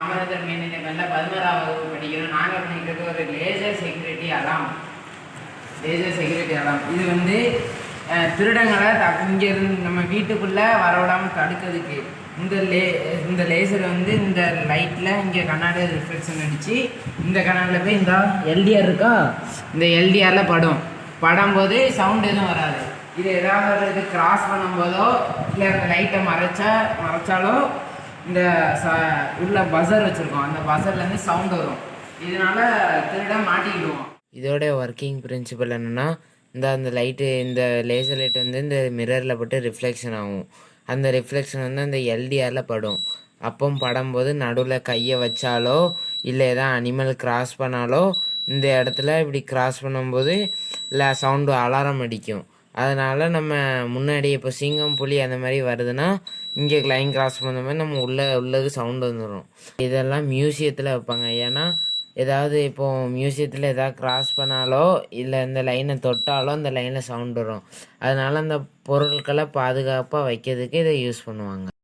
காமராஜர் மேல்நிலைப்பள்ளியில் 11ஆம் வகுப்பு படிக்கிறோம். நாங்கள் பண்ணிக்கிட்டு ஒரு லேசர் செக்யூரிட்டி அலாம். இது வந்து திருடங்களை இங்கேருந்து நம்ம வீட்டுக்குள்ளே வரவிடாமல் தடுக்கிறதுக்கு இந்த லேசர் வந்து இந்த லைட்டில் இங்கே கண்ணாடி ரிஃப்ளெக்ஷன் அடித்து இந்த கண்ணாடியில் போய் இந்த எல்டிஆர் இருக்கா, இந்த எல்டிஆரில் படும்போது சவுண்ட் எதுவும் வராது. இது ஏதாவது இது கிராஸ் பண்ணும்போதோ இல்லை அந்த லைட்டை மறைச்சாலோ இந்த உள்ள பஸர் வச்சுருக்கோம், அந்த பஸர்லேருந்து சவுண்ட் வரும். இதனால் திருட மாட்டிக்கிடுவோம். இதோட ஒர்க்கிங் பிரின்சிபல் என்னென்னா, அந்த லைட்டு இந்த லேசர் லைட் வந்து இந்த மிரரில் பட்டு ரிஃப்ளெக்ஷன் ஆகும். அந்த ரிஃப்ளெக்ஷன் வந்து அந்த எல்டிஆரில் படும். அப்போ படும்போது நடுவில் கையை வச்சாலோ இல்லை எதாவது அனிமல் கிராஸ் பண்ணாலோ இந்த இடத்துல இப்படி கிராஸ் பண்ணும்போது இல்லை சவுண்டு அலாரம் அடிக்கும். அதனால் நம்ம முன்னாடி இப்போ சிங்கம் புலி அந்த மாதிரி வருதுன்னா இங்கே லைன் கிராஸ் பண்ண மாதிரி நம்ம உள்ளது சவுண்டு வந்துடும். இதெல்லாம் மியூசியத்தில் வைப்பாங்க. ஏன்னா ஏதாவது இப்போது மியூசியத்தில் எதாவது கிராஸ் பண்ணாலோ இல்லை இந்த லைனை தொட்டாலோ அந்த லைனில் சவுண்ட் வரும். அதனால் அந்த பொருட்களை பாதுகாப்பாக வைக்கிறதுக்கு இதை யூஸ் பண்ணுவாங்க.